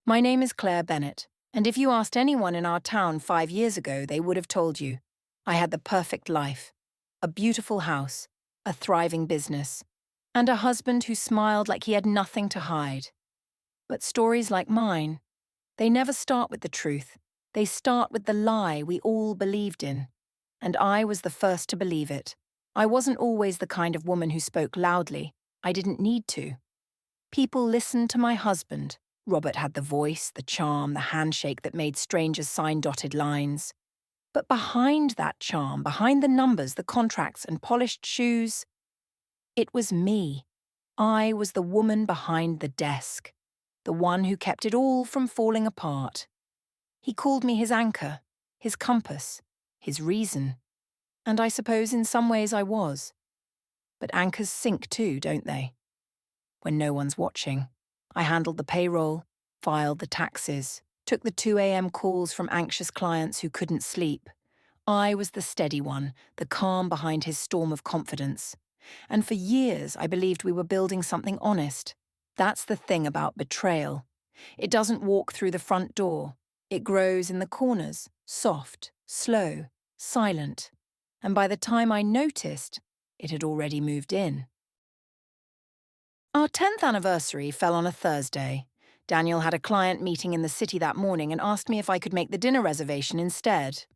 My name is Claire Bennett, and if you asked anyone in our town 5 years ago, they would have told you I had the perfect life, a beautiful house, a thriving business, and a husband who smiled like he had nothing to hide. But stories like mine, they never start with the truth. They start with the lie we all believed in. And I was the first to believe it. I wasn't always the kind of woman who spoke loudly. I didn't need to. People listened to my husband. Robert had the voice, the charm, the handshake that made strangers sign dotted lines. But behind that charm, behind the numbers, the contracts, and polished shoes, it was me. I was the woman behind the desk, the one who kept it all from falling apart. He called me his anchor, his compass, his reason. And I suppose in some ways I was. But anchors sink too, don't they? When no one's watching, I handled the payroll, filed the taxes, took the 2 a.m. calls from anxious clients who couldn't sleep. I was the steady one, the calm behind his storm of confidence. And for years, I believed we were building something honest. That's the thing about betrayal. It doesn't walk through the front door. It grows in the corners, soft, slow, silent. And by the time I noticed, it had already moved in. Our 10th anniversary fell on a Thursday. Daniel had a client meeting in the city that morning and asked me if I could make the dinner reservation instead.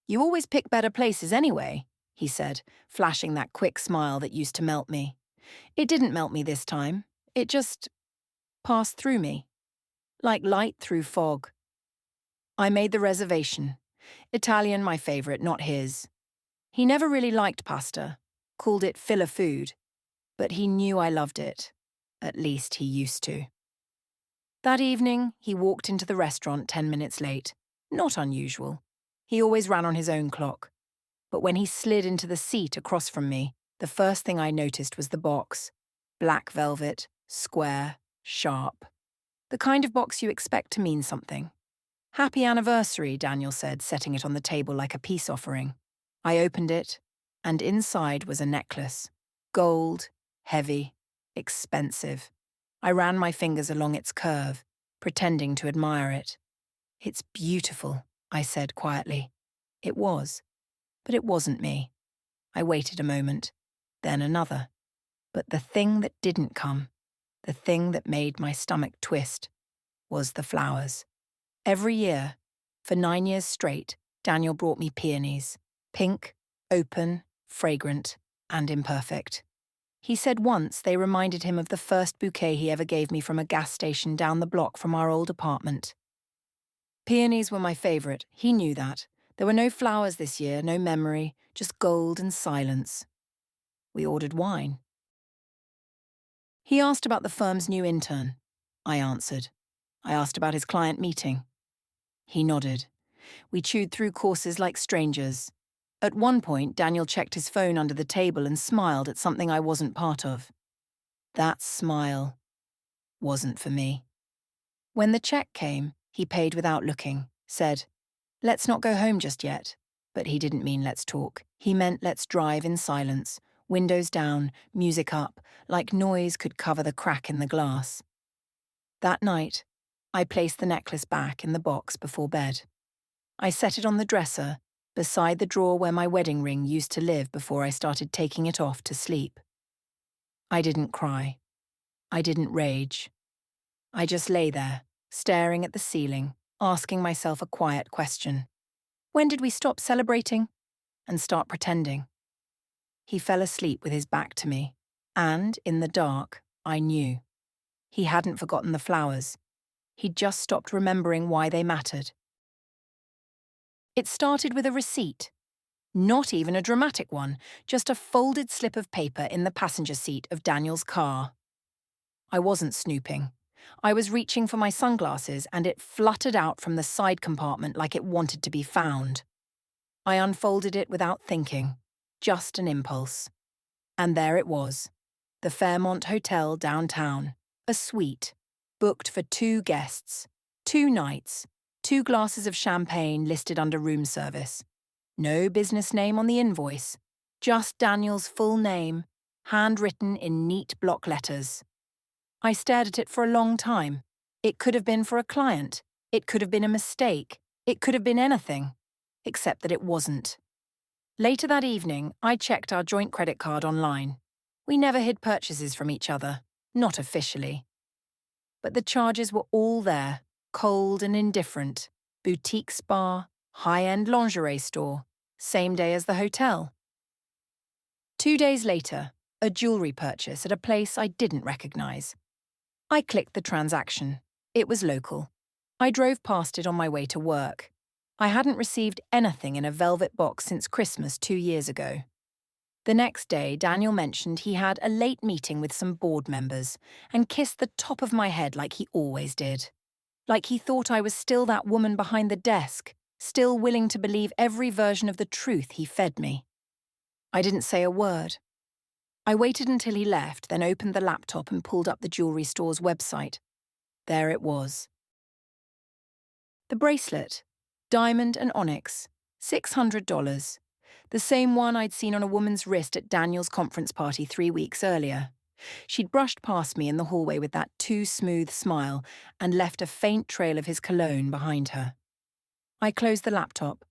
"You always pick better places anyway," he said, flashing that quick smile that used to melt me. It didn't melt me this time. It just passed through me, like light through fog. I made the reservation. Italian, my favourite, not his. He never really liked pasta, called it filler food, but he knew I loved it. At least he used to. That evening, he walked into the restaurant 10 minutes late. Not unusual. He always ran on his own clock. But when he slid into the seat across from me, the first thing I noticed was the box. Black velvet, square, sharp. The kind of box you expect to mean something. "Happy anniversary," Daniel said, setting it on the table like a peace offering. I opened it, and inside was a necklace. Gold, heavy, expensive. I ran my fingers along its curve, pretending to admire it. "It's beautiful," I said quietly. It was, but it wasn't me. I waited a moment, then another. But the thing that didn't come, the thing that made my stomach twist, was the flowers. Every year, for 9 years straight, Daniel brought me peonies. Pink, open, fragrant, and imperfect. He said once they reminded him of the first bouquet he ever gave me from a gas station down the block from our old apartment. Peonies were my favourite, he knew that. There were no flowers this year, no memory, just gold and silence. We ordered wine. He asked about the firm's new intern. I answered. I asked about his client meeting. He nodded. We chewed through courses like strangers. At one point, Daniel checked his phone under the table and smiled at something I wasn't part of. That smile wasn't for me. When the check came, he paid without looking, said, "Let's not go home just yet." But he didn't mean let's talk. He meant let's drive in silence, windows down, music up, like noise could cover the crack in the glass. That night, I placed the necklace back in the box before bed. I set it on the dresser, beside the drawer where my wedding ring used to live before I started taking it off to sleep. I didn't cry. I didn't rage. I just lay there, staring at the ceiling, asking myself a quiet question. When did we stop celebrating and start pretending? He fell asleep with his back to me, and, in the dark, I knew. He hadn't forgotten the flowers. He'd just stopped remembering why they mattered. It started with a receipt. Not even a dramatic one, just a folded slip of paper in the passenger seat of Daniel's car. I wasn't snooping. I was reaching for my sunglasses and it fluttered out from the side compartment like it wanted to be found. I unfolded it without thinking, just an impulse. And there it was, the Fairmont Hotel downtown, a suite, booked for 2 guests, 2 nights, 2 glasses of champagne listed under room service. No business name on the invoice, just Daniel's full name, handwritten in neat block letters. I stared at it for a long time, It could have been for a client. It could have been a mistake. It could have been anything. Except that it wasn't. Later that evening, I checked our joint credit card online. We never hid purchases from each other. Not officially. But the charges were all there, cold and indifferent. Boutique spa, high-end lingerie store, same day as the hotel. 2 days later, a jewelry purchase at a place I didn't recognize. I clicked the transaction. It was local. I drove past it on my way to work. I hadn't received anything in a velvet box since Christmas 2 years ago. The next day, Daniel mentioned he had a late meeting with some board members and kissed the top of my head like he always did. Like he thought I was still that woman behind the desk, still willing to believe every version of the truth he fed me. I didn't say a word. I waited until he left, then opened the laptop and pulled up the jewelry store's website. There it was. The bracelet, diamond and onyx, $600. The same one I'd seen on a woman's wrist at Daniel's conference party 3 weeks earlier. She'd brushed past me in the hallway with that too smooth smile and left a faint trail of his cologne behind her. I closed the laptop.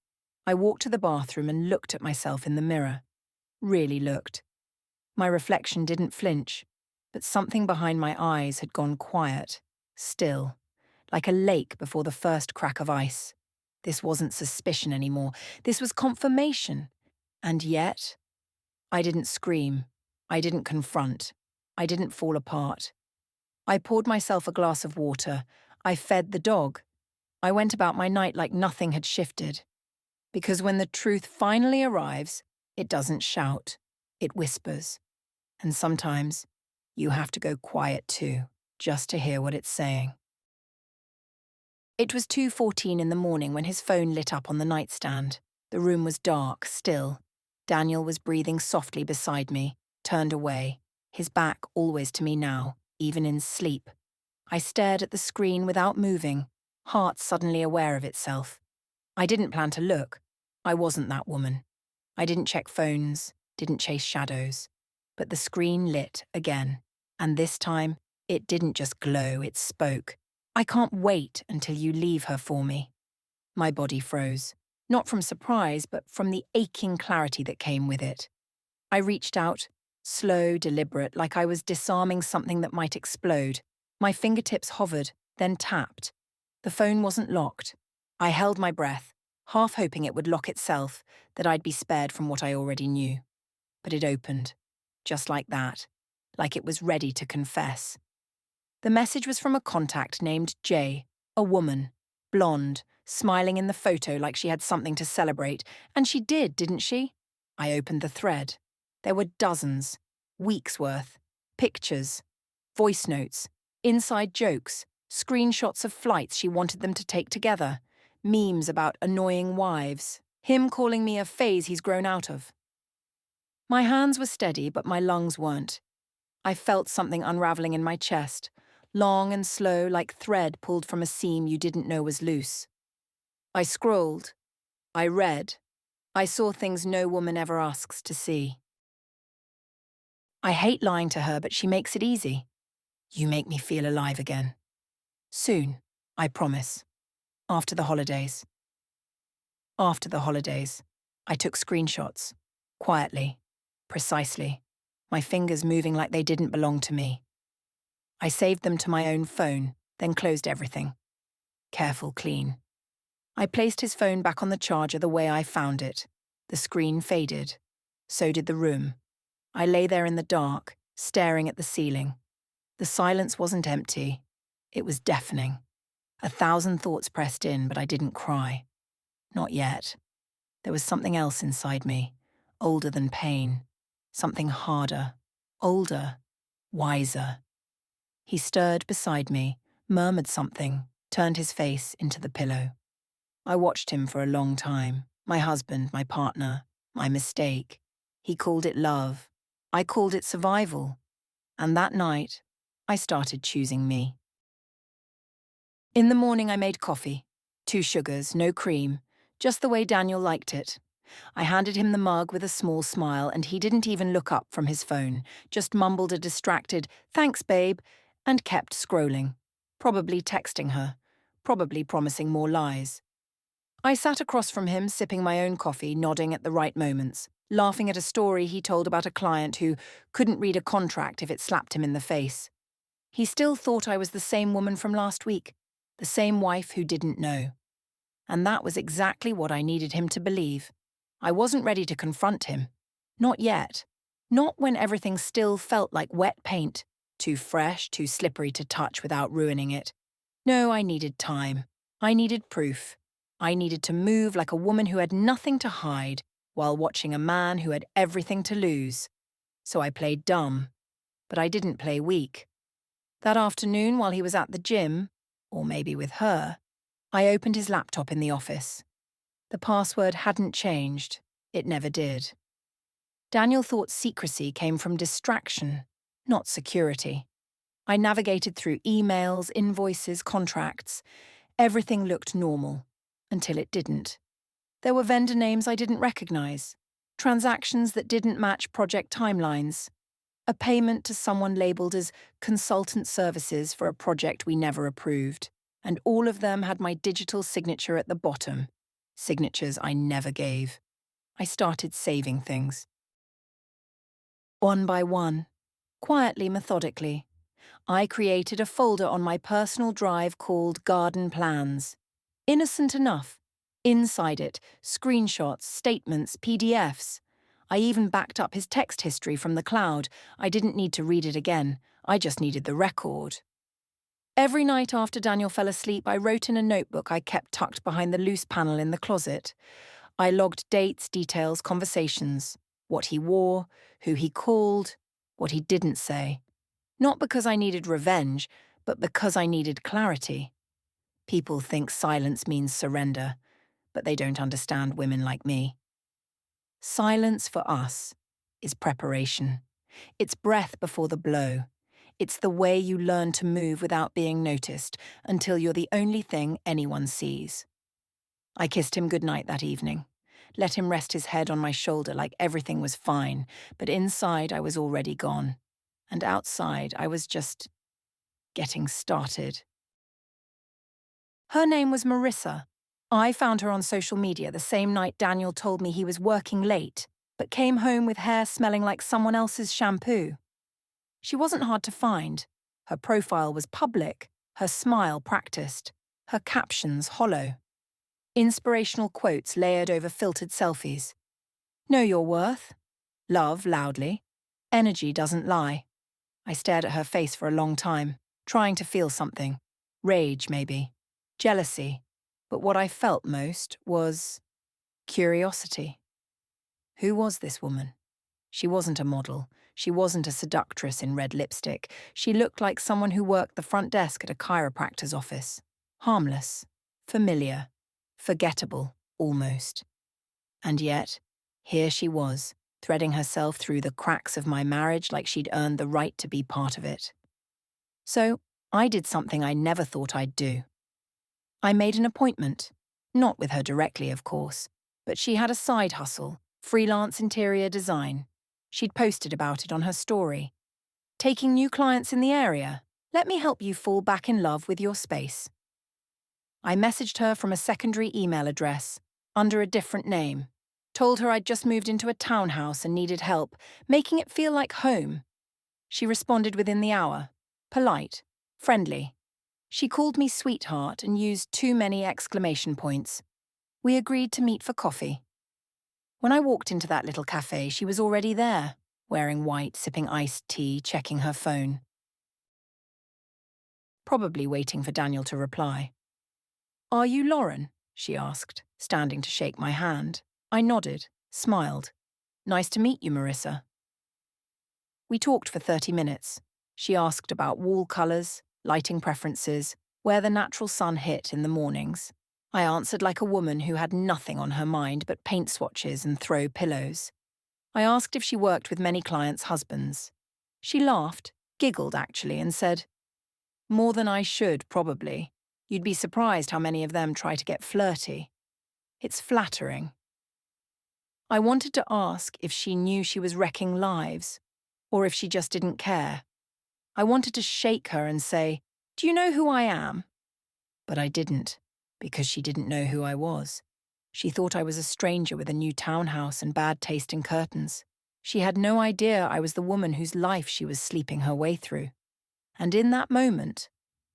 I walked to the bathroom and looked at myself in the mirror. Really looked. My reflection didn't flinch, but something behind my eyes had gone quiet, still, like a lake before the first crack of ice. This wasn't suspicion anymore. This was confirmation. And yet, I didn't scream. I didn't confront. I didn't fall apart. I poured myself a glass of water. I fed the dog. I went about my night like nothing had shifted. Because when the truth finally arrives, it doesn't shout. It whispers. And sometimes, you have to go quiet too, just to hear what it's saying. It was 2:14 in the morning when his phone lit up on the nightstand. The room was dark, still. Daniel was breathing softly beside me, turned away, his back always to me now, even in sleep. I stared at the screen without moving, heart suddenly aware of itself. I didn't plan to look. I wasn't that woman. I didn't check phones, didn't chase shadows. But the screen lit again, and this time, it didn't just glow, it spoke. I can't wait until you leave her for me. My body froze, not from surprise, but from the aching clarity that came with it. I reached out, slow, deliberate, like I was disarming something that might explode. My fingertips hovered, then tapped. The phone wasn't locked. I held my breath, half hoping it would lock itself, that I'd be spared from what I already knew. But it opened. Just like that, like it was ready to confess. The message was from a contact named Jay, a woman, blonde, smiling in the photo like she had something to celebrate, and she did, didn't she? I opened the thread. There were dozens, weeks worth, pictures, voice notes, inside jokes, screenshots of flights she wanted them to take together, memes about annoying wives, him calling me a phase he's grown out of. My hands were steady, but my lungs weren't. I felt something unraveling in my chest, long and slow like thread pulled from a seam you didn't know was loose. I scrolled. I read. I saw things no woman ever asks to see. I hate lying to her, but she makes it easy. You make me feel alive again. Soon, I promise. After the holidays. After the holidays, I took screenshots. Quietly. Precisely, my fingers moving like they didn't belong to me. I saved them to my own phone, then closed everything. Careful, clean. I placed his phone back on the charger the way I found it. The screen faded. So did the room. I lay there in the dark, staring at the ceiling. The silence wasn't empty. It was deafening. 1,000 thoughts pressed in, but I didn't cry. Not yet. There was something else inside me, older than pain. Something harder, older, wiser. He stirred beside me, murmured something, turned his face into the pillow. I watched him for a long time. My husband, my partner, my mistake. He called it love. I called it survival. And that night, I started choosing me. In the morning, I made coffee. 2 sugars, no cream, just the way Daniel liked it. I handed him the mug with a small smile, and he didn't even look up from his phone, just mumbled a distracted, "Thanks, babe," and kept scrolling. probably texting her, probably promising more lies. I sat across from him, sipping my own coffee, nodding at the right moments, laughing at a story he told about a client who couldn't read a contract if it slapped him in the face. He still thought I was the same woman from last week, the same wife who didn't know. And that was exactly what I needed him to believe. I wasn't ready to confront him. Not yet. Not when everything still felt like wet paint, too fresh, too slippery to touch without ruining it. No, I needed time. I needed proof. I needed to move like a woman who had nothing to hide while watching a man who had everything to lose. So I played dumb. But I didn't play weak. That afternoon while he was at the gym, or maybe with her, I opened his laptop in the office. The password hadn't changed. It never did. Daniel thought secrecy came from distraction, not security. I navigated through emails, invoices, contracts. Everything looked normal, until it didn't. There were vendor names I didn't recognize, transactions that didn't match project timelines, a payment to someone labeled as consultant services for a project we never approved, and all of them had my digital signature at the bottom, signatures I never gave. I started saving things. One by one, quietly, methodically, I created a folder on my personal drive called Garden Plans. Innocent enough. Inside it, screenshots, statements, PDFs. I even backed up his text history from the cloud. I didn't need to read it again. I just needed the record. Every night after Daniel fell asleep, I wrote in a notebook I kept tucked behind the loose panel in the closet. I logged dates, details, conversations, what he wore, who he called, what he didn't say. Not because I needed revenge, but because I needed clarity. People think silence means surrender, but they don't understand women like me. Silence for us is preparation. It's breath before the blow. It's the way you learn to move without being noticed until you're the only thing anyone sees. I kissed him goodnight that evening, let him rest his head on my shoulder like everything was fine, but inside I was already gone. And outside I was just getting started. Her name was Marissa. I found her on social media the same night Daniel told me he was working late, but came home with hair smelling like someone else's shampoo. She wasn't hard to find. Her profile was public, her smile practiced, her captions hollow. Inspirational quotes layered over filtered selfies. Know your worth. Love loudly. Energy doesn't lie. I stared at her face for a long time, trying to feel something. Rage, maybe. Jealousy. But what I felt most was curiosity. Who was this woman? She wasn't a model. She wasn't a seductress in red lipstick. She looked like someone who worked the front desk at a chiropractor's office. Harmless. Familiar. Forgettable, almost. And yet, here she was, threading herself through the cracks of my marriage like she'd earned the right to be part of it. So, I did something I never thought I'd do. I made an appointment. Not with her directly, of course, but she had a side hustle, freelance interior design. She'd posted about it on her story. Taking new clients in the area. Let me help you fall back in love with your space. I messaged her from a secondary email address, under a different name. Told her I'd just moved into a townhouse and needed help, making it feel like home. She responded within the hour. Polite, friendly. She called me sweetheart and used too many exclamation points. We agreed to meet for coffee. When I walked into that little cafe, she was already there, wearing white, sipping iced tea, checking her phone. Probably waiting for Daniel to reply. Are you Lauren? She asked, standing to shake my hand. I nodded, smiled. Nice to meet you, Marissa. We talked for 30 minutes. She asked about wall colours, lighting preferences, where the natural sun hit in the mornings. I answered like a woman who had nothing on her mind but paint swatches and throw pillows. I asked if she worked with many clients' husbands. She laughed, giggled actually, and said, More than I should, probably. You'd be surprised how many of them try to get flirty. It's flattering. I wanted to ask if she knew she was wrecking lives, or if she just didn't care. I wanted to shake her and say, "Do you know who I am?" But I didn't, because she didn't know who I was. She thought I was a stranger with a new townhouse and bad taste in curtains. She had no idea I was the woman whose life she was sleeping her way through. And in that moment,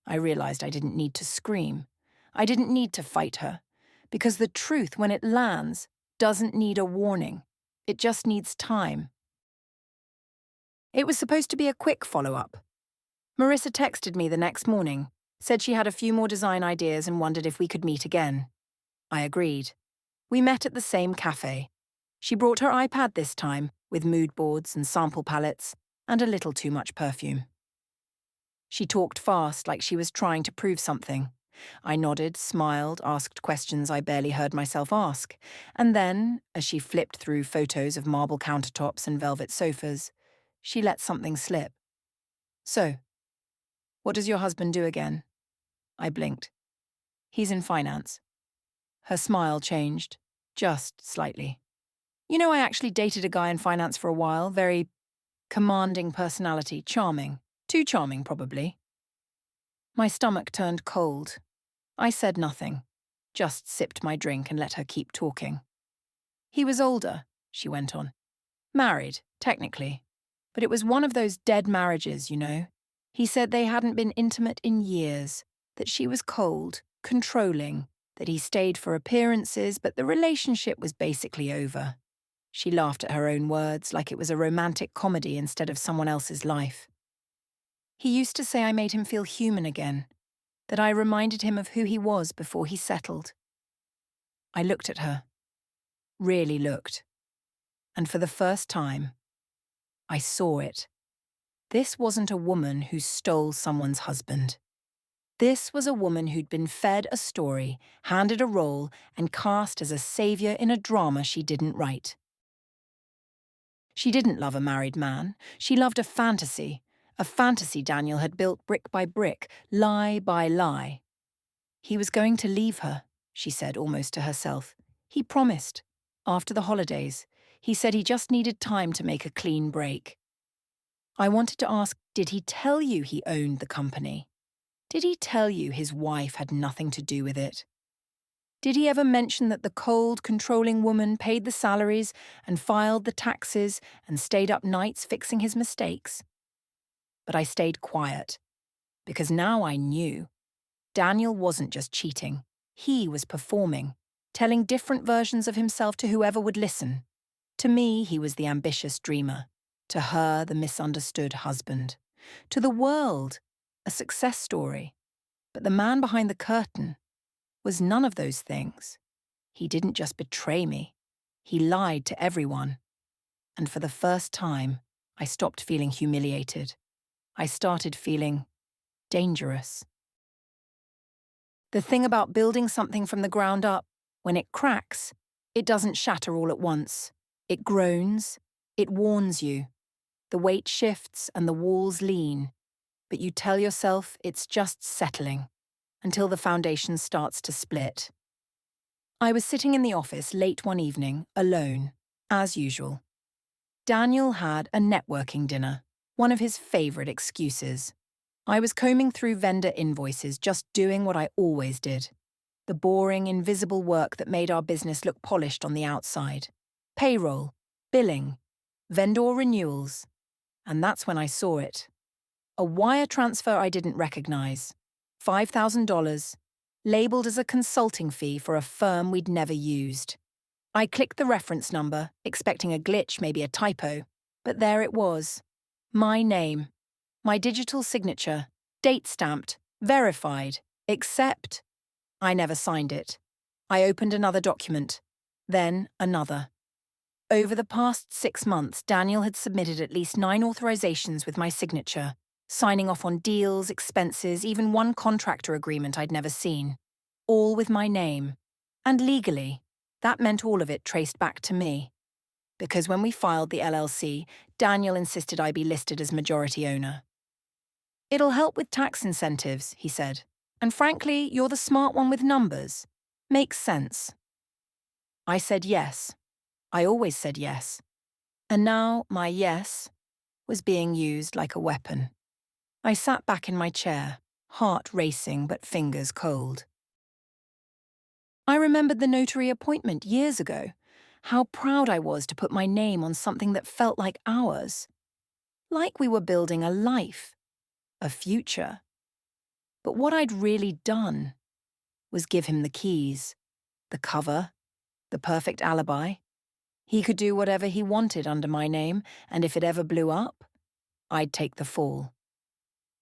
I realized I didn't need to scream. I didn't need to fight her. Because the truth, when it lands, doesn't need a warning. It just needs time. It was supposed to be a quick follow-up. Marissa texted me the next morning, said she had a few more design ideas and wondered if we could meet again. I agreed. We met at the same cafe. She brought her iPad this time, with mood boards and sample palettes, and a little too much perfume. She talked fast, like she was trying to prove something. I nodded, smiled, asked questions I barely heard myself ask, and then, as she flipped through photos of marble countertops and velvet sofas, she let something slip. "So, what does your husband do again?" I blinked. "He's in finance." Her smile changed, just slightly. "You know, I actually dated a guy in finance for a while, very commanding personality, charming. Too charming, probably." My stomach turned cold. I said nothing, just sipped my drink and let her keep talking. "He was older," she went on. "Married, technically. But it was one of those dead marriages, you know. He said they hadn't been intimate in years, that she was cold, controlling, that he stayed for appearances, but the relationship was basically over." She laughed at her own words like it was a romantic comedy instead of someone else's life. "He used to say I made him feel human again, that I reminded him of who he was before he settled." I looked at her, really looked, and for the first time, I saw it. This wasn't a woman who stole someone's husband. This was a woman who'd been fed a story, handed a role, and cast as a savior in a drama she didn't write. She didn't love a married man. She loved a fantasy Daniel had built brick by brick, lie by lie. "He was going to leave her," she said almost to herself. "He promised. After the holidays. He said he just needed time to make a clean break." I wanted to ask, did he tell you he owned the company? Did he tell you his wife had nothing to do with it? Did he ever mention that the cold, controlling woman paid the salaries and filed the taxes and stayed up nights fixing his mistakes? But I stayed quiet, because now I knew. Daniel wasn't just cheating. He was performing, telling different versions of himself to whoever would listen. To me, he was the ambitious dreamer. To her, the misunderstood husband. To the world, a success story. But the man behind the curtain was none of those things. He didn't just betray me. He lied to everyone. And for the first time, I stopped feeling humiliated. I started feeling dangerous. The thing about building something from the ground up, when it cracks, it doesn't shatter all at once. It groans, it warns you. The weight shifts and the walls lean, but you tell yourself it's just settling until the foundation starts to split. I was sitting in the office late one evening, alone, as usual. Daniel had a networking dinner, one of his favorite excuses. I was combing through vendor invoices, just doing what I always did. The boring, invisible work that made our business look polished on the outside. Payroll, billing, vendor renewals. And that's when I saw it. A wire transfer I didn't recognize. $5,000, labeled as a consulting fee for a firm we'd never used. I clicked the reference number, expecting a glitch, maybe a typo. But there it was. My name. My digital signature. Date stamped. Verified. Except I never signed it. I opened another document. Then another. Over the past 6 months, Daniel had submitted at least 9 authorizations with my signature, signing off on deals, expenses, even one contractor agreement I'd never seen. All with my name. And legally, that meant all of it traced back to me. Because when we filed the LLC, Daniel insisted I be listed as majority owner. "It'll help with tax incentives," he said. "And frankly, you're the smart one with numbers. Makes sense." I said yes. I always said yes. And now my yes was being used like a weapon. I sat back in my chair, heart racing but fingers cold. I remembered the notary appointment years ago, how proud I was to put my name on something that felt like ours, like we were building a life, a future. But what I'd really done was give him the keys, the cover, the perfect alibi. He could do whatever he wanted under my name, and if it ever blew up, I'd take the fall.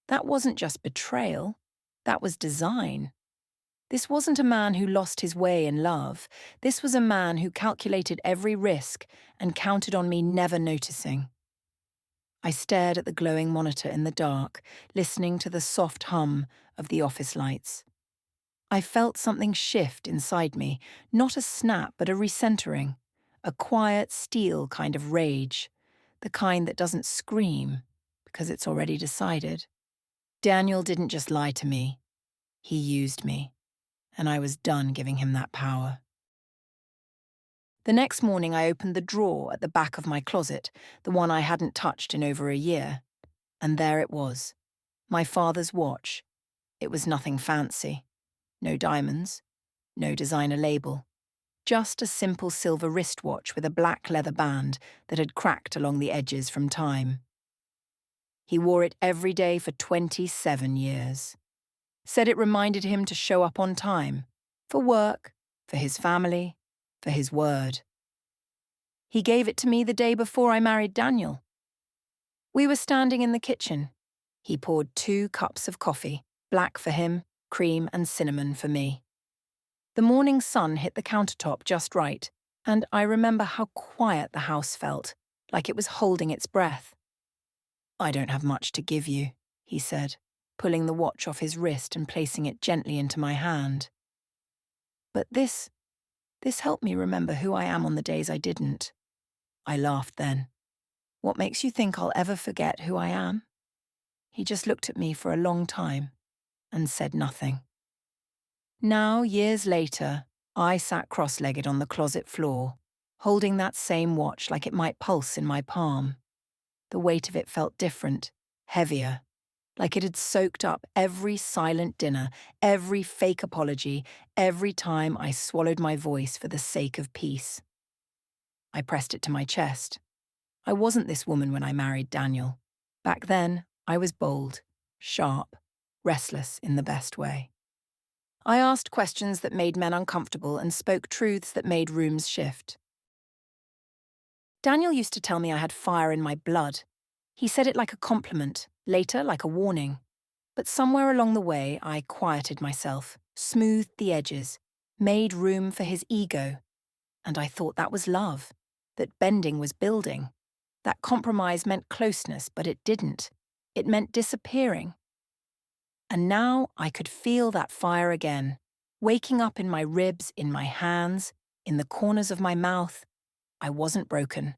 That wasn't just betrayal, that was design. This wasn't a man who lost his way in love. This was a man who calculated every risk and counted on me never noticing. I stared at the glowing monitor in the dark, listening to the soft hum of the office lights. I felt something shift inside me, not a snap but a recentering, a quiet steel kind of rage, the kind that doesn't scream because it's already decided. Daniel didn't just lie to me, he used me, and I was done giving him that power. The next morning I opened the drawer at the back of my closet, the one I hadn't touched in over a year, and there it was, my father's watch. It was nothing fancy. No diamonds, no designer label. Just a simple silver wristwatch with a black leather band that had cracked along the edges from time. He wore it every day for 27 years. Said it reminded him to show up on time, for work, for his family, for his word. He gave it to me the day before I married Daniel. We were standing in the kitchen. He poured 2 cups of coffee, black for him, cream and cinnamon for me. The morning sun hit the countertop just right, and I remember how quiet the house felt, like it was holding its breath. "I don't have much to give you," he said, pulling the watch off his wrist and placing it gently into my hand. "But this helped me remember who I am on the days I didn't." I laughed then. "What makes you think I'll ever forget who I am?" He just looked at me for a long time and said nothing. Now, years later, I sat cross-legged on the closet floor, holding that same watch like it might pulse in my palm. The weight of it felt different, heavier, like it had soaked up every silent dinner, every fake apology, every time I swallowed my voice for the sake of peace. I pressed it to my chest. I wasn't this woman when I married Daniel. Back then, I was bold, sharp, restless in the best way. I asked questions that made men uncomfortable and spoke truths that made rooms shift. Daniel used to tell me I had fire in my blood. He said it like a compliment, later like a warning. But somewhere along the way, I quieted myself, smoothed the edges, made room for his ego. And I thought that was love, that bending was building. That compromise meant closeness, but it didn't. It meant disappearing. And now I could feel that fire again, waking up in my ribs, in my hands, in the corners of my mouth. I wasn't broken.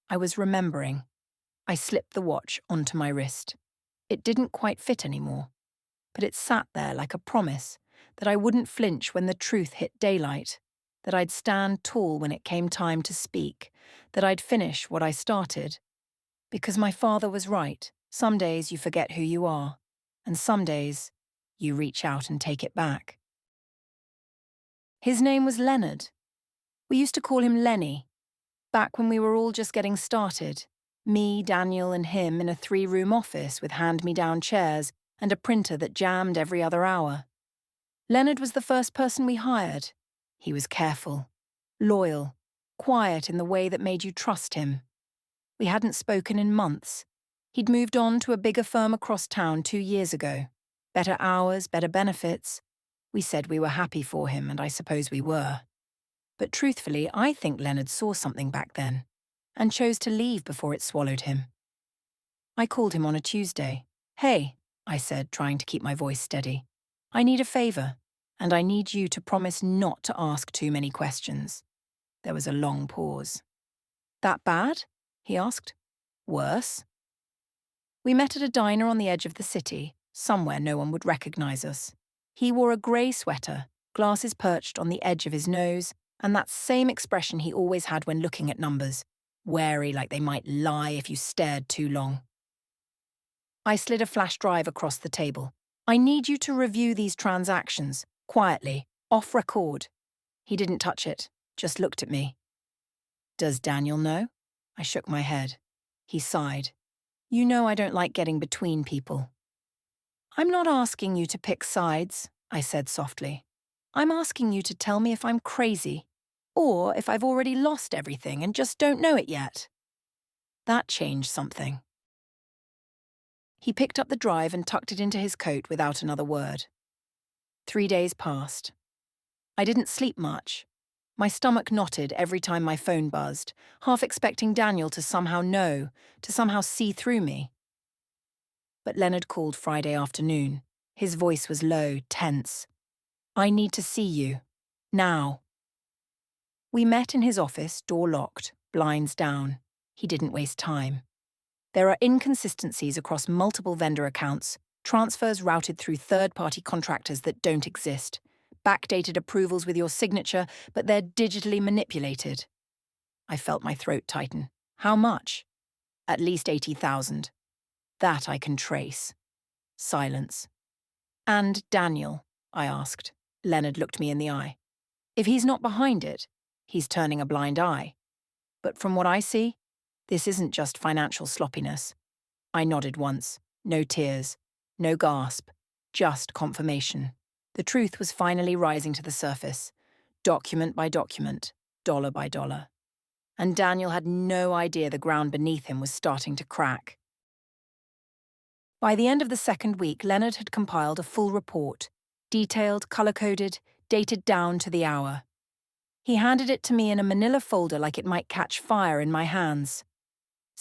I was remembering. I slipped the watch onto my wrist. It didn't quite fit anymore, but it sat there like a promise that I wouldn't flinch when the truth hit daylight, that I'd stand tall when it came time to speak, that I'd finish what I started. Because my father was right. Some days you forget who you are, and some days you reach out and take it back. His name was Leonard. We used to call him Lenny, back when we were all just getting started. Me, Daniel, and him in a 3-room office with hand-me-down chairs and a printer that jammed every other hour. Leonard was the first person we hired. He was careful, loyal, quiet in the way that made you trust him. We hadn't spoken in months. He'd moved on to a bigger firm across town 2 years ago. Better hours, better benefits. We said we were happy for him, and I suppose we were. But truthfully, I think Leonard saw something back then, and chose to leave before it swallowed him. I called him on a Tuesday. "Hey," I said, trying to keep my voice steady. "I need a favor, and I need you to promise not to ask too many questions." There was a long pause. "That bad?" he asked. "Worse?" We met at a diner on the edge of the city, somewhere no one would recognize us. He wore a grey sweater, glasses perched on the edge of his nose, and that same expression he always had when looking at numbers, wary like they might lie if you stared too long. I slid a flash drive across the table. I need you to review these transactions, quietly, off record. He didn't touch it, just looked at me. Does Daniel know? I shook my head. He sighed. You know I don't like getting between people. I'm not asking you to pick sides, I said softly. I'm asking you to tell me if I'm crazy, or if I've already lost everything and just don't know it yet. That changed something. He picked up the drive and tucked it into his coat without another word. 3 days passed. I didn't sleep much. My stomach knotted every time my phone buzzed, half expecting Daniel to somehow know, to somehow see through me. But Leonard called Friday afternoon. His voice was low, tense. I need to see you. Now. We met in his office, door locked, blinds down. He didn't waste time. There are inconsistencies across multiple vendor accounts, transfers routed through third-party contractors that don't exist, backdated approvals with your signature, but they're digitally manipulated. I felt my throat tighten. How much? At least 80,000. That I can trace. Silence. And Daniel, I asked. Leonard looked me in the eye. If he's not behind it, he's turning a blind eye. But from what I see, this isn't just financial sloppiness. I nodded once. No tears. No gasp. Just confirmation. The truth was finally rising to the surface. Document by document. Dollar by dollar. And Daniel had no idea the ground beneath him was starting to crack. By the end of the second week, Leonard had compiled a full report, detailed, color-coded, dated down to the hour. He handed it to me in a manila folder like it might catch fire in my hands.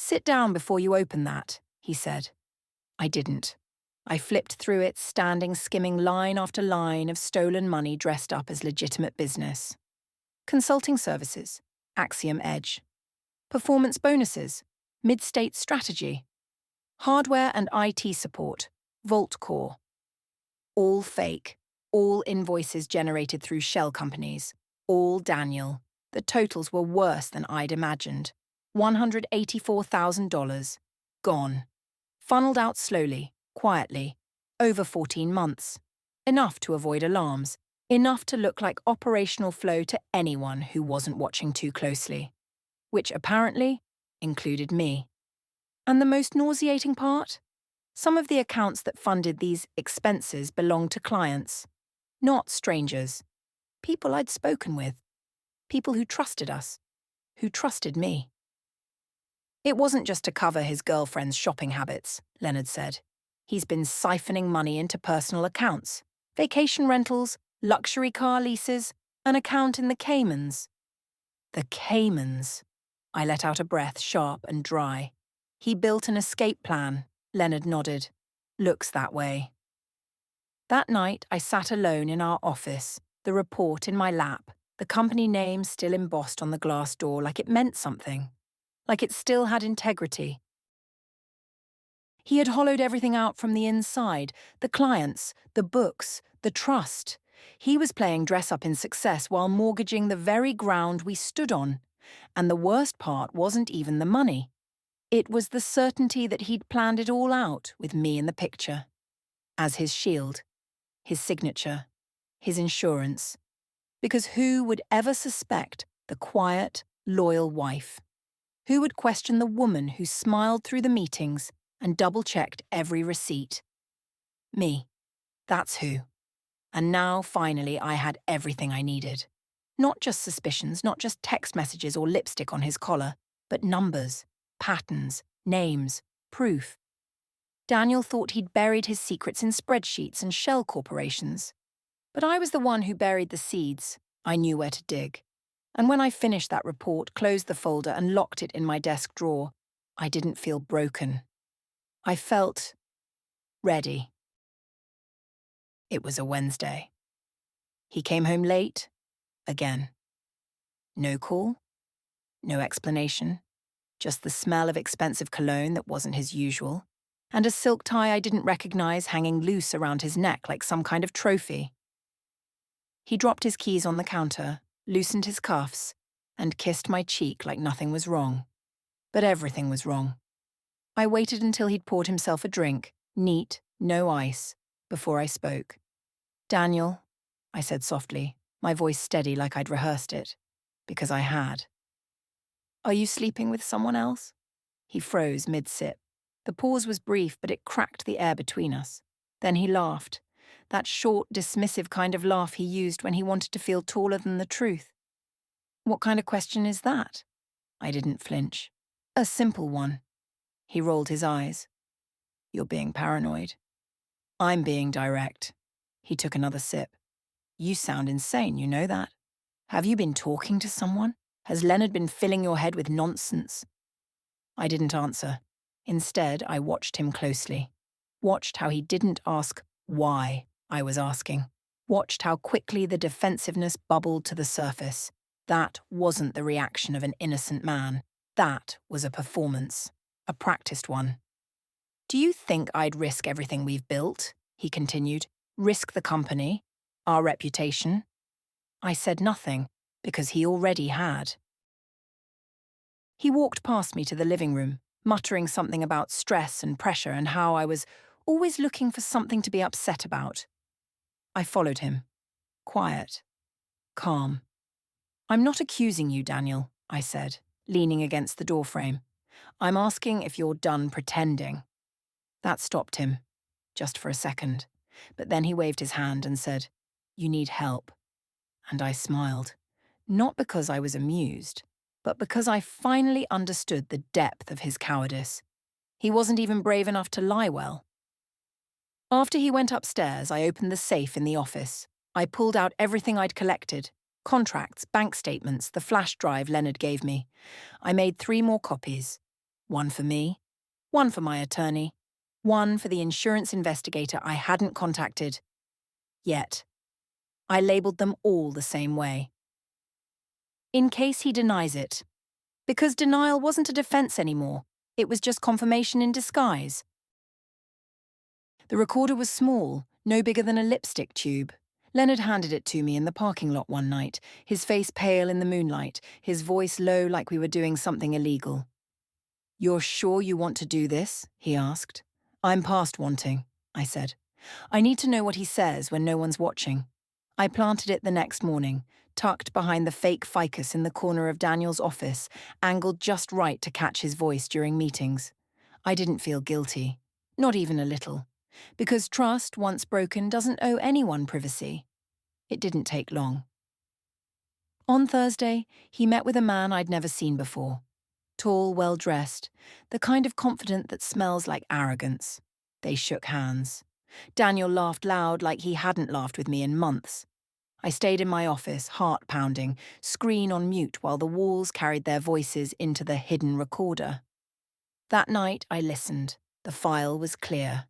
Sit down before you open that, he said. I didn't. I flipped through it, standing skimming line after line of stolen money dressed up as legitimate business. Consulting services, Axiom Edge. Performance bonuses, Mid-State Strategy. Hardware and IT support, Vault Core. All fake, all invoices generated through shell companies, all Daniel. The totals were worse than I'd imagined. $184,000. Gone. Funneled out slowly, quietly, over 14 months. Enough to avoid alarms, enough to look like operational flow to anyone who wasn't watching too closely. Which apparently included me. And the most nauseating part? Some of the accounts that funded these expenses belonged to clients, not strangers. People I'd spoken with. People who trusted us. Who trusted me. It wasn't just to cover his girlfriend's shopping habits, Leonard said. He's been siphoning money into personal accounts, vacation rentals, luxury car leases, an account in the Caymans. The Caymans. I let out a breath, sharp and dry. He built an escape plan, Leonard nodded. Looks that way. That night, I sat alone in our office, the report in my lap, the company name still embossed on the glass door like it meant something. Like it still had integrity. He had hollowed everything out from the inside, the clients, the books, the trust. He was playing dress-up in success while mortgaging the very ground we stood on. And the worst part wasn't even the money. It was the certainty that he'd planned it all out with me in the picture. As his shield, his signature, his insurance. Because who would ever suspect the quiet, loyal wife? Who would question the woman who smiled through the meetings and double-checked every receipt? Me. That's who. And now, finally, I had everything I needed. Not just suspicions, not just text messages or lipstick on his collar, but numbers, patterns, names, proof. Daniel thought he'd buried his secrets in spreadsheets and shell corporations. But I was the one who buried the seeds. I knew where to dig. And when I finished that report, closed the folder and locked it in my desk drawer, I didn't feel broken. I felt ready. It was a Wednesday. He came home late, again. No call, no explanation, just the smell of expensive cologne that wasn't his usual, and a silk tie I didn't recognize hanging loose around his neck like some kind of trophy. He dropped his keys on the counter, loosened his cuffs, and kissed my cheek like nothing was wrong. But everything was wrong. I waited until he'd poured himself a drink, neat, no ice, before I spoke. "Daniel," I said softly, my voice steady like I'd rehearsed it, because I had. "Are you sleeping with someone else?" He froze mid-sip. The pause was brief, but it cracked the air between us. Then he laughed, that short, dismissive kind of laugh he used when he wanted to feel taller than the truth. "What kind of question is that?" I didn't flinch. "A simple one." He rolled his eyes. "You're being paranoid." "I'm being direct." He took another sip. "You sound insane, you know that? Have you been talking to someone? Has Leonard been filling your head with nonsense?" I didn't answer. Instead, I watched him closely. Watched how he didn't ask why I was asking. Watched how quickly the defensiveness bubbled to the surface. That wasn't the reaction of an innocent man. That was a performance. A practiced one. "Do you think I'd risk everything we've built?" he continued. "Risk the company? Our reputation?" I said nothing, because he already had. He walked past me to the living room, muttering something about stress and pressure and how I was always looking for something to be upset about. I followed him. Quiet. Calm. "I'm not accusing you, Daniel," I said, leaning against the doorframe. "I'm asking if you're done pretending." That stopped him, just for a second. But then he waved his hand and said, "You need help." And I smiled. Not because I was amused, but because I finally understood the depth of his cowardice. He wasn't even brave enough to lie well. After he went upstairs, I opened the safe in the office. I pulled out everything I'd collected: contracts, bank statements, the flash drive Leonard gave me. I made 3 more copies. One for me, one for my attorney, one for the insurance investigator I hadn't contacted yet. I labeled them all the same way. In case he denies it. Because denial wasn't a defense anymore. It was just confirmation in disguise. The recorder was small, no bigger than a lipstick tube. Leonard handed it to me in the parking lot one night, his face pale in the moonlight, his voice low like we were doing something illegal. "You're sure you want to do this?" he asked. "I'm past wanting," I said. "I need to know what he says when no one's watching." I planted it the next morning, tucked behind the fake ficus in the corner of Daniel's office, angled just right to catch his voice during meetings. I didn't feel guilty, not even a little, because trust, once broken, doesn't owe anyone privacy. It didn't take long. On Thursday, he met with a man I'd never seen before. Tall, well-dressed, the kind of confident that smells like arrogance. They shook hands. Daniel laughed loud like he hadn't laughed with me in months. I stayed in my office, heart pounding, screen on mute while the walls carried their voices into the hidden recorder. That night I listened. The file was clear.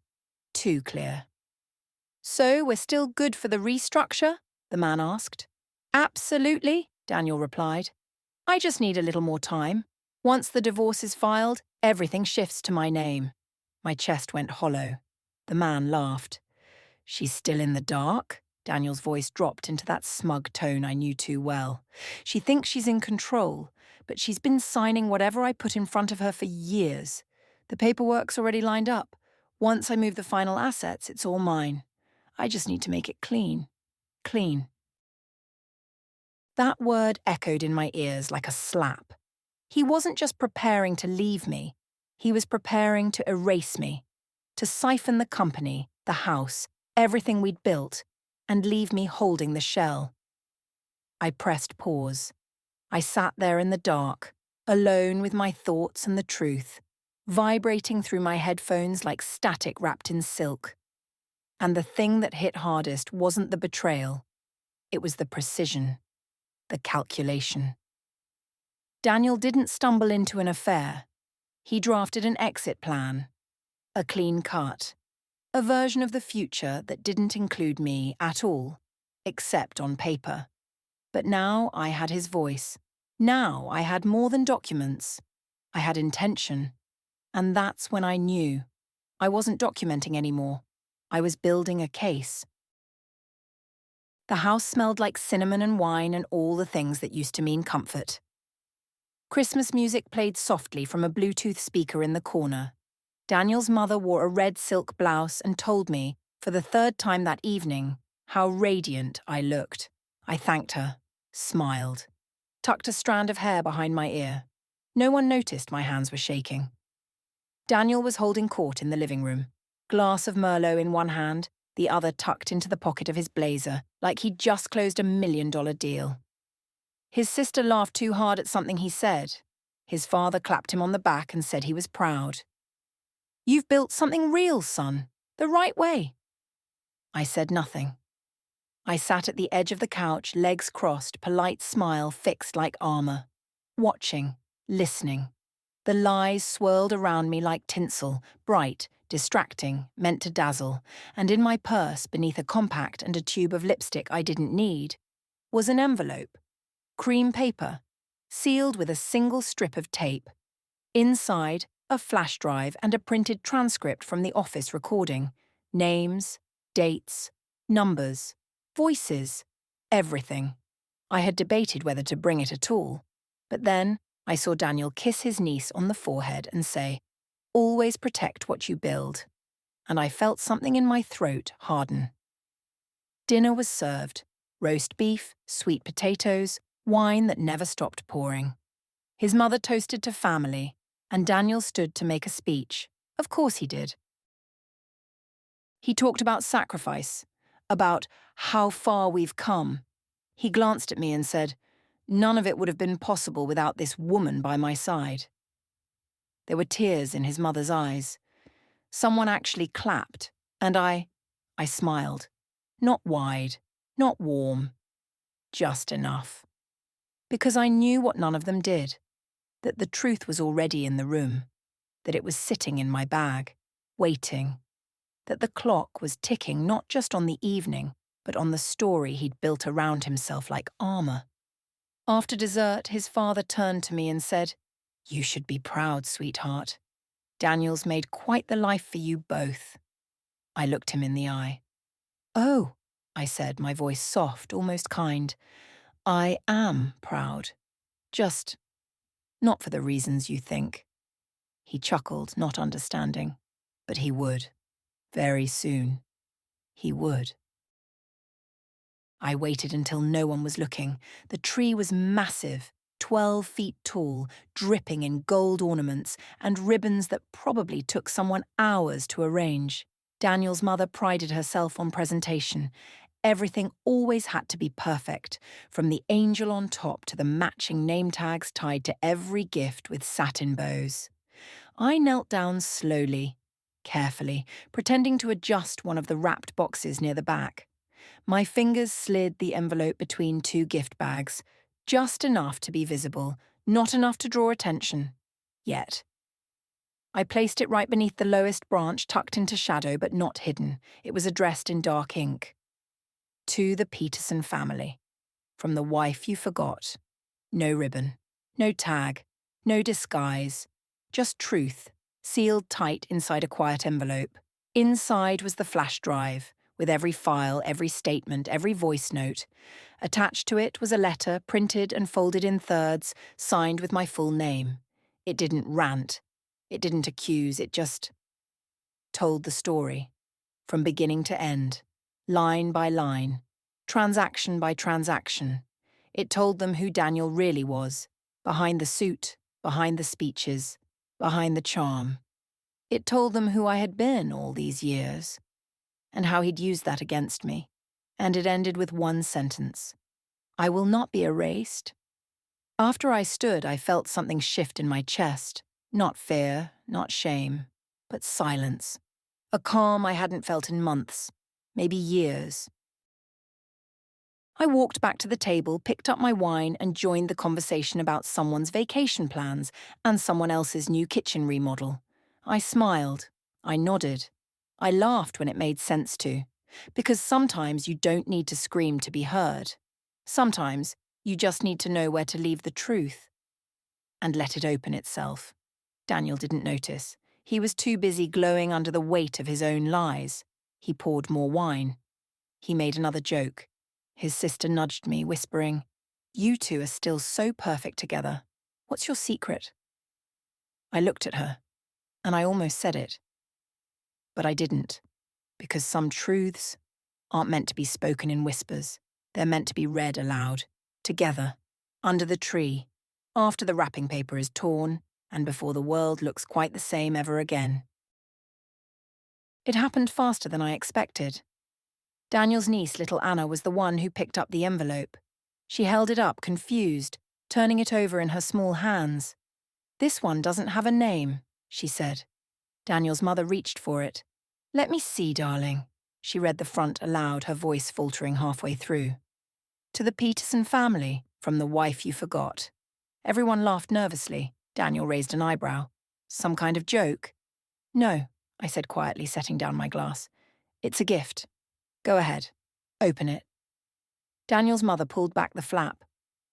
Too clear. "So we're still good for the restructure?" the man asked. "Absolutely," Daniel replied. "I just need a little more time. Once the divorce is filed, everything shifts to my name." My chest went hollow. The man laughed. "She's still in the dark?" Daniel's voice dropped into that smug tone I knew too well. "She thinks she's in control, but she's been signing whatever I put in front of her for years. The paperwork's already lined up. Once I move the final assets, it's all mine. I just need to make it clean. Clean." That word echoed in my ears like a slap. He wasn't just preparing to leave me. He was preparing to erase me, to siphon the company, the house, everything we'd built, and leave me holding the shell. I pressed pause. I sat there in the dark, alone with my thoughts and the truth, vibrating through my headphones like static wrapped in silk. And the thing that hit hardest wasn't the betrayal. It was the precision, the calculation. Daniel didn't stumble into an affair. He drafted an exit plan, a clean cut, a version of the future that didn't include me at all, except on paper. But now I had his voice. Now I had more than documents. I had intention. And that's when I knew. I wasn't documenting anymore. I was building a case. The house smelled like cinnamon and wine and all the things that used to mean comfort. Christmas music played softly from a Bluetooth speaker in the corner. Daniel's mother wore a red silk blouse and told me For the third time that evening, how radiant I looked. I thanked her, smiled, tucked a strand of hair behind my ear. No one noticed my hands were shaking. Daniel was holding court in the living room, glass of Merlot in one hand, the other tucked into the pocket of his blazer, like he'd just closed $1 million deal. His sister laughed too hard at something he said. His father clapped him on the back and said he was proud. "You've built something real, son, the right way." I said nothing. I sat at the edge of the couch, legs crossed, polite smile fixed like armor, watching, listening. The lies swirled around me like tinsel, bright, distracting, meant to dazzle, and in my purse, beneath a compact and a tube of lipstick I didn't need, was an envelope, cream paper, sealed with a single strip of tape. Inside, a flash drive and a printed transcript from the office recording. Names, dates, numbers, voices, everything. I had debated whether to bring it at all, but then I saw Daniel kiss his niece on the forehead and say, "Always protect what you build," and I felt something in my throat harden. Dinner was served: roast beef, sweet potatoes, wine that never stopped pouring. His mother toasted to family, and Daniel stood to make a speech. Of course he did. He talked about sacrifice, about how far we've come. He glanced at me and said, "None of it would have been possible without this woman by my side." There were tears in his mother's eyes. Someone actually clapped, and I smiled. Not wide, not warm, just enough. Because I knew what none of them did, that the truth was already in the room, that it was sitting in my bag, waiting, that the clock was ticking not just on the evening, but on the story he'd built around himself like armor. After dessert, his father turned to me and said, "You should be proud, sweetheart. Daniel's made quite the life for you both." I looked him in the eye. "Oh," I said, my voice soft, almost kind. "I am proud. Just not for the reasons you think." He chuckled, not understanding. But he would. Very soon. He would. I waited until no one was looking. The tree was massive, 12 feet tall, dripping in gold ornaments and ribbons that probably took someone hours to arrange. Daniel's mother prided herself on presentation. Everything always had to be perfect, from the angel on top to the matching name tags tied to every gift with satin bows. I knelt down slowly, carefully, pretending to adjust one of the wrapped boxes near the back. My fingers slid the envelope between two gift bags, just enough to be visible, not enough to draw attention. Yet. I placed it right beneath the lowest branch, tucked into shadow but not hidden. It was addressed in dark ink. To the Peterson family. From the wife you forgot. No ribbon, no tag, no disguise. Just truth, sealed tight inside a quiet envelope. Inside was the flash drive, with every file, every statement, every voice note. Attached to it was a letter, printed and folded in thirds, signed with my full name. It didn't rant. It didn't accuse. It just told the story, from beginning to end, line by line, transaction by transaction. It told them who Daniel really was, behind the suit, behind the speeches, behind the charm. It told them who I had been all these years, and how he'd used that against me. And it ended with one sentence: "I will not be erased." After I stood, I felt something shift in my chest. Not fear, not shame, but silence. A calm I hadn't felt in months, maybe years. I walked back to the table, picked up my wine, and joined the conversation about someone's vacation plans and someone else's new kitchen remodel. I smiled. I nodded. I laughed when it made sense to. Because sometimes you don't need to scream to be heard. Sometimes you just need to know where to leave the truth and let it open itself. Daniel didn't notice. He was too busy glowing under the weight of his own lies. He poured more wine. He made another joke. His sister nudged me, whispering, "You two are still so perfect together. What's your secret?" I looked at her, and I almost said it. But I didn't. because some truths aren't meant to be spoken in whispers. They're meant to be read aloud, together, under the tree, after the wrapping paper is torn and before the world looks quite the same ever again. It happened faster than I expected. Daniel's niece, little Anna, was the one who picked up the envelope. She held it up, confused, turning it over in her small hands. "This one doesn't have a name," she said. Daniel's mother reached for it. "Let me see, darling." She read the front aloud, her voice faltering halfway through. "To the Peterson family, from the wife you forgot." Everyone laughed nervously. Daniel raised an eyebrow. "Some kind of joke?" "No," I said quietly, setting down my glass. "It's a gift. Go ahead. Open it." Daniel's mother pulled back the flap.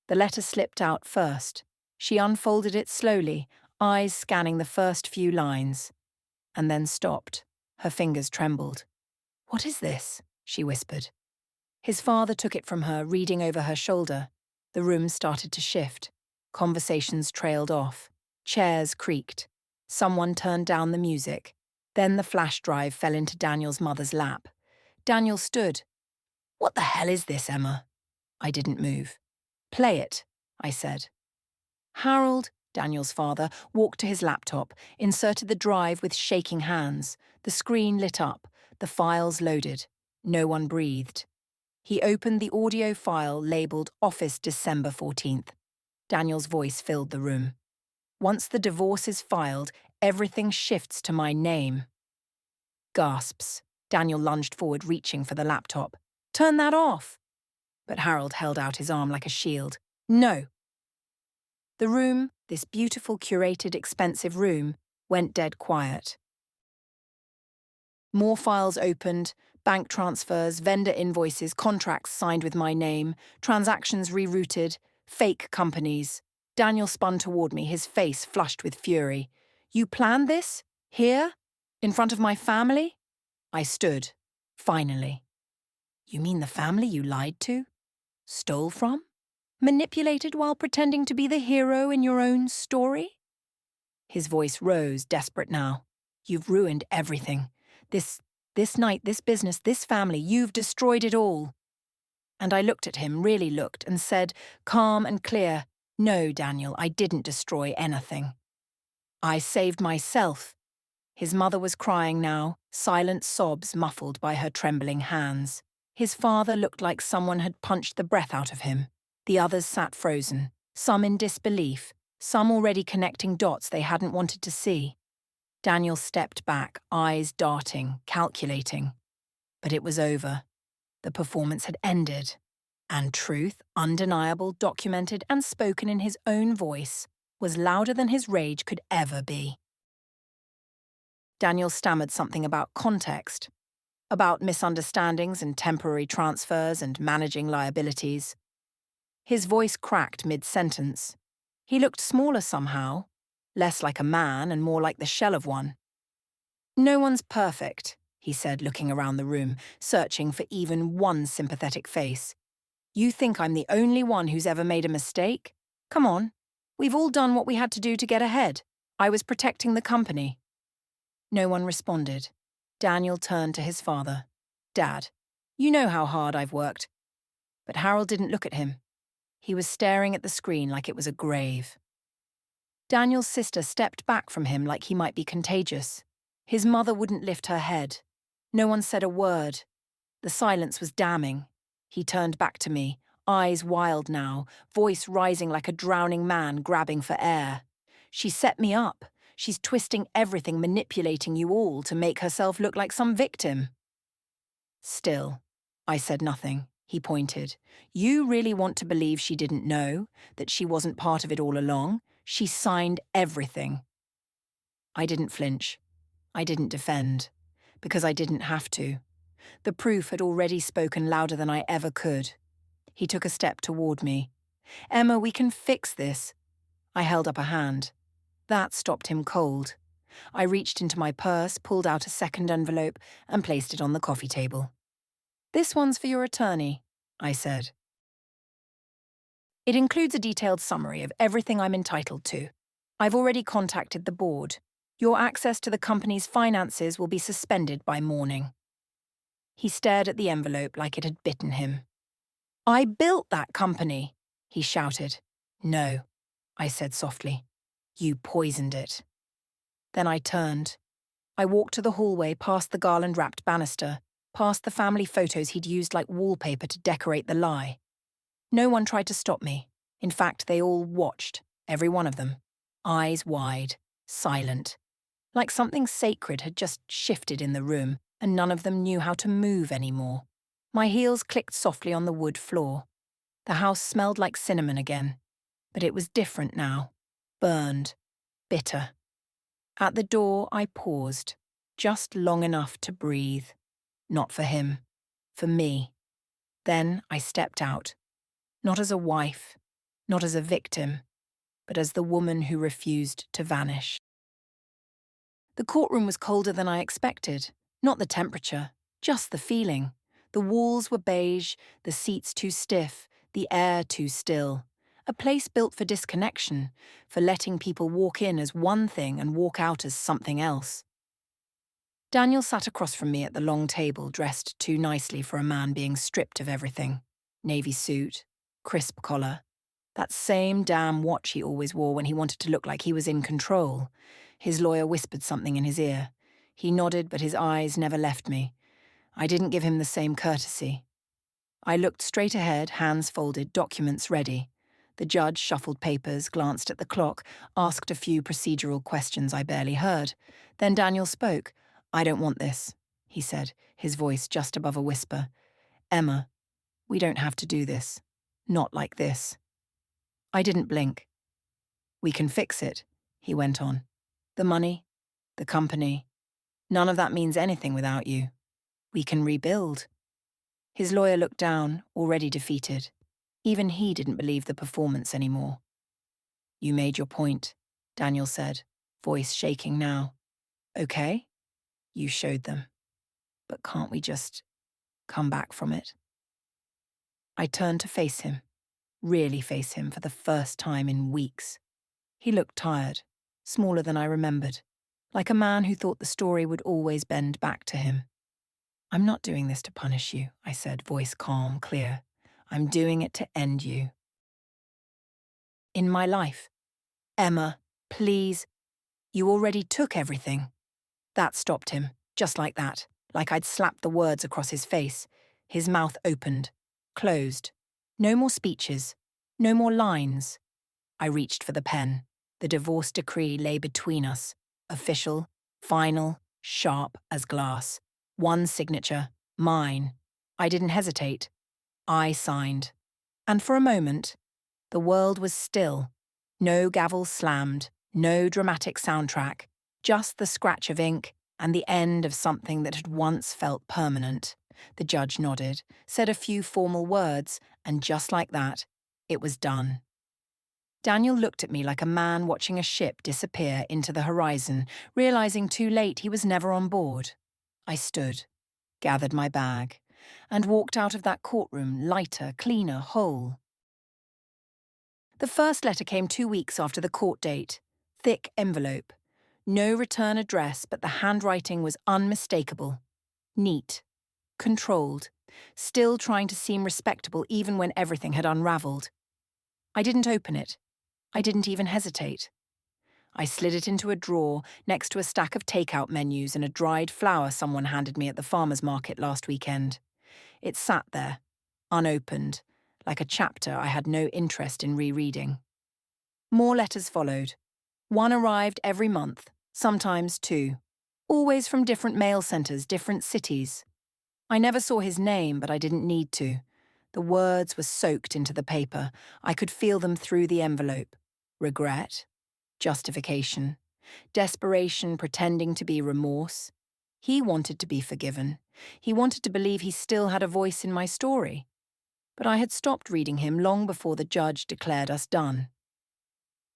The letter slipped out first. She unfolded it slowly, eyes scanning the first few lines, and then stopped. Her fingers trembled. "What is this?" she whispered. His father took it from her, reading over her shoulder. The room started to shift. Conversations trailed off. Chairs creaked. Someone turned down the music. Then the flash drive fell into Daniel's mother's lap. Daniel stood. "What the hell is this, Emma?" I didn't move. "Play it," I said. Harold, Daniel's father, walked to his laptop, inserted the drive with shaking hands. The screen lit up, the files loaded. No one breathed. He opened the audio file labelled Office December 14th. Daniel's voice filled the room. "Once the divorce is filed, everything shifts to my name." Gasps. Daniel lunged forward, reaching for the laptop. "Turn that off!" But Harold held out his arm like a shield. "No." The room, this beautiful, curated, expensive room, went dead quiet. More files opened, bank transfers, vendor invoices, contracts signed with my name, transactions rerouted, fake companies. Daniel spun toward me, his face flushed with fury. "You planned this? Here? In front of my family?" I stood. Finally. "You mean the family you lied to? Stole from? Manipulated while pretending to be the hero in your own story?" His voice rose, desperate now. "You've ruined everything. This night, this business, this family, you've destroyed it all." And I looked at him, really looked, and said, calm and clear, "No, Daniel, I didn't destroy anything. I saved myself." His mother was crying now, silent sobs muffled by her trembling hands. His father looked like someone had punched the breath out of him. The others sat frozen, some in disbelief, some already connecting dots they hadn't wanted to see. Daniel stepped back, eyes darting, calculating. But it was over. The performance had ended. And truth, undeniable, documented and spoken in his own voice, was louder than his rage could ever be. Daniel stammered something about context, about misunderstandings and temporary transfers and managing liabilities. His voice cracked mid-sentence. He looked smaller somehow, less like a man and more like the shell of one. "No one's perfect," he said, looking around the room, searching for even one sympathetic face. "You think I'm the only one who's ever made a mistake? Come on. We've all done what we had to do to get ahead. I was protecting the company." No one responded. Daniel turned to his father. "Dad, you know how hard I've worked." But Harold didn't look at him. He was staring at the screen like it was a grave. Daniel's sister stepped back from him like he might be contagious. His mother wouldn't lift her head. No one said a word. The silence was damning. He turned back to me, eyes wild now, voice rising like a drowning man grabbing for air. "She set me up. She's twisting everything, manipulating you all to make herself look like some victim." Still, I said nothing. He pointed. "You really want to believe she didn't know, that she wasn't part of it all along? She signed everything." I didn't flinch. I didn't defend. Because I didn't have to. The proof had already spoken louder than I ever could. He took a step toward me. "Emma, we can fix this." I held up a hand. That stopped him cold. I reached into my purse, pulled out a second envelope, and placed it on the coffee table. "This one's for your attorney," I said. "It includes a detailed summary of everything I'm entitled to. I've already contacted the board. Your access to the company's finances will be suspended by morning." He stared at the envelope like it had bitten him. "I built that company," he shouted. "No," I said softly. "You poisoned it." Then I turned. I walked to the hallway past the garland-wrapped banister, past the family photos he'd used like wallpaper to decorate the lie. No one tried to stop me. In fact, they all watched, every one of them, eyes wide, silent, like something sacred had just shifted in the room and none of them knew how to move anymore. My heels clicked softly on the wood floor. The house smelled like cinnamon again, but it was different now, burned, bitter. At the door, I paused, just long enough to breathe. Not for him, for me. Then I stepped out, not as a wife, not as a victim, but as the woman who refused to vanish. The courtroom was colder than I expected, not the temperature, just the feeling. The walls were beige, the seats too stiff, the air too still. A place built for disconnection, for letting people walk in as one thing and walk out as something else. Daniel sat across from me at the long table, dressed too nicely for a man being stripped of everything. Navy suit, crisp collar, that same damn watch he always wore when he wanted to look like he was in control. His lawyer whispered something in his ear. He nodded, but his eyes never left me. I didn't give him the same courtesy. I looked straight ahead, hands folded, documents ready. The judge shuffled papers, glanced at the clock, asked a few procedural questions I barely heard. Then Daniel spoke. "I don't want this," he said, his voice just above a whisper. "Emma, we don't have to do this. Not like this." I didn't blink. "We can fix it," he went on. "The money, the company, none of that means anything without you. We can rebuild." His lawyer looked down, already defeated. Even he didn't believe the performance anymore. "You made your point," Daniel said, voice shaking now. "Okay, you showed them. But can't we just come back from it?" I turned to face him, really face him for the first time in weeks. He looked tired, smaller than I remembered, like a man who thought the story would always bend back to him. "I'm not doing this to punish you," I said, voice calm, clear. "I'm doing it to end you. In my life. Emma, please. You already took everything." That stopped him, just like that, like I'd slapped the words across his face. His mouth opened, closed. No more speeches, no more lines. I reached for the pen. The divorce decree lay between us, official, final, sharp as glass. One signature, mine. I didn't hesitate. I signed. And for a moment, the world was still. No gavel slammed, no dramatic soundtrack, just the scratch of ink and the end of something that had once felt permanent. The judge nodded, said a few formal words, and just like that, it was done. Daniel looked at me like a man watching a ship disappear into the horizon, realizing too late he was never on board. I stood, gathered my bag, and walked out of that courtroom lighter, cleaner, whole. The first letter came 2 weeks after the court date. Thick envelope. No return address, but the handwriting was unmistakable. Neat. Controlled. Still trying to seem respectable even when everything had unraveled. I didn't open it. I didn't even hesitate. I slid it into a drawer next to a stack of takeout menus and a dried flower someone handed me at the farmer's market last weekend. It sat there, unopened, like a chapter I had no interest in rereading. More letters followed. One arrived every month, sometimes two. Always from different mail centres, different cities. I never saw his name, but I didn't need to. The words were soaked into the paper. I could feel them through the envelope. Regret. Justification. Desperation pretending to be remorse. He wanted to be forgiven. He wanted to believe he still had a voice in my story. But I had stopped reading him long before the judge declared us done.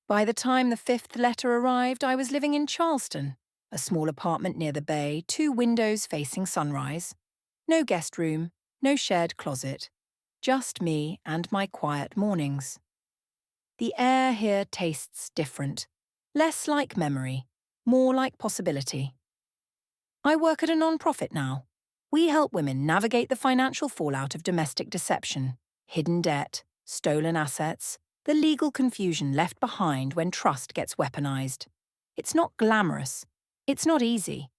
By the time the fifth letter arrived, I was living in Charleston, a small apartment near the bay, 2 windows facing sunrise. No guest room, no shared closet. Just me and my quiet mornings. The air here tastes different. Less like memory, more like possibility. I work at a non-profit now. We help women navigate the financial fallout of domestic deception, hidden debt, stolen assets, the legal confusion left behind when trust gets weaponized. It's not glamorous. It's not easy.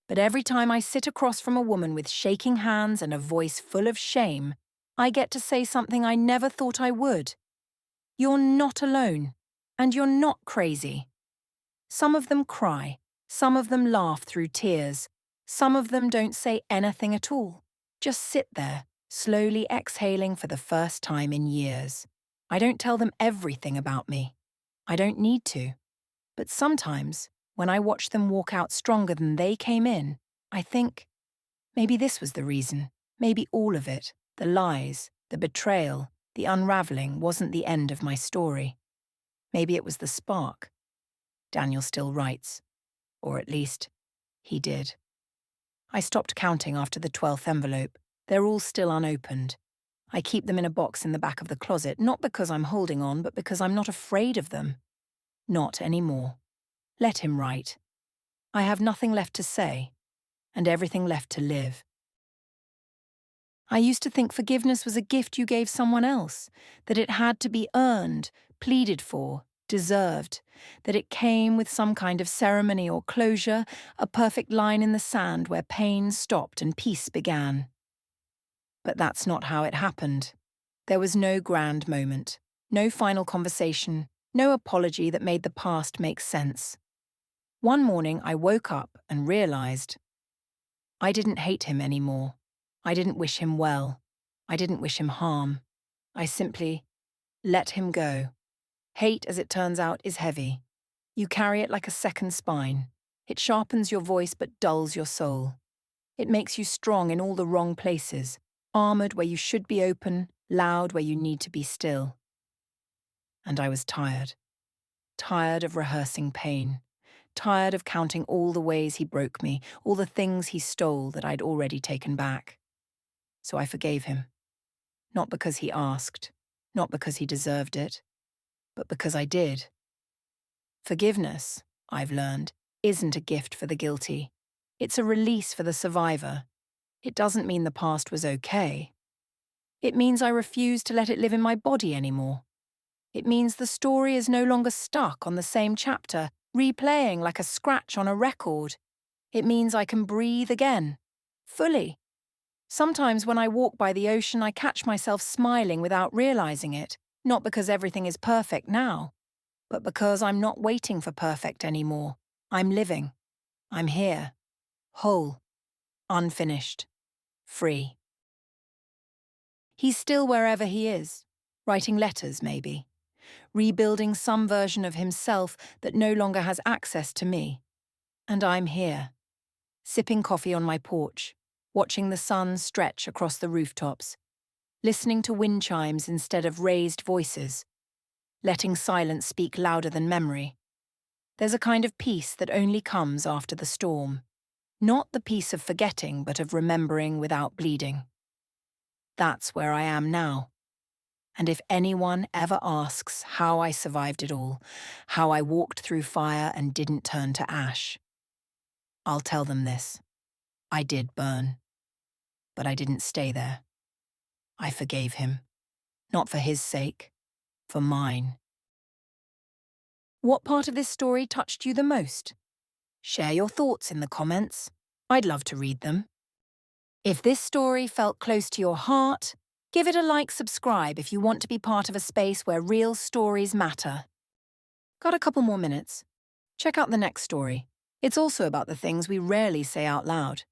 But every time I sit across from a woman with shaking hands and a voice full of shame, I get to say something I never thought I would. You're not alone, and you're not crazy. Some of them cry, some of them laugh through tears, some of them don't say anything at all, just sit there, slowly exhaling for the first time in years. I don't tell them everything about me. I don't need to. But sometimes, when I watch them walk out stronger than they came in, I think, maybe this was the reason. Maybe all of it, the lies, the betrayal, the unraveling, wasn't the end of my story. Maybe it was the spark. Daniel still writes. Or at least, he did. I stopped counting after the 12th envelope. They're all still unopened. I keep them in a box in the back of the closet, not because I'm holding on, but because I'm not afraid of them. Not anymore. Let him write. I have nothing left to say, and everything left to live. I used to think forgiveness was a gift you gave someone else, that it had to be earned, pleaded for, deserved, that it came with some kind of ceremony or closure, a perfect line in the sand where pain stopped and peace began. But that's not how it happened. There was no grand moment, no final conversation, no apology that made the past make sense. One morning I woke up and realized I didn't hate him anymore. I didn't wish him well. I didn't wish him harm. I simply let him go. Hate, as it turns out, is heavy. You carry it like a second spine. It sharpens your voice but dulls your soul. It makes you strong in all the wrong places, armored where you should be open, loud where you need to be still. And I was tired. Tired of rehearsing pain. Tired of counting all the ways he broke me, all the things he stole that I'd already taken back. So I forgave him. Not because he asked, not because he deserved it, but because I did. Forgiveness, I've learned, isn't a gift for the guilty. It's a release for the survivor. It doesn't mean the past was okay. It means I refuse to let it live in my body anymore. It means the story is no longer stuck on the same chapter, replaying like a scratch on a record. It means I can breathe again, fully. Sometimes when I walk by the ocean, I catch myself smiling without realizing it, not because everything is perfect now, but because I'm not waiting for perfect anymore. I'm living. I'm here. Whole. Unfinished. Free. He's still wherever he is, writing letters maybe, rebuilding some version of himself that no longer has access to me. And I'm here, sipping coffee on my porch, watching the sun stretch across the rooftops, listening to wind chimes instead of raised voices, letting silence speak louder than memory. There's a kind of peace that only comes after the storm. Not the peace of forgetting, but of remembering without bleeding. That's where I am now. And if anyone ever asks how I survived it all, how I walked through fire and didn't turn to ash, I'll tell them this. I did burn. But I didn't stay there. I forgave him. Not for his sake, for mine. What part of this story touched you the most? Share your thoughts in the comments. I'd love to read them. If this story felt close to your heart, give it a like, subscribe if you want to be part of a space where real stories matter. Got a couple more minutes? Check out the next story. It's also about the things we rarely say out loud.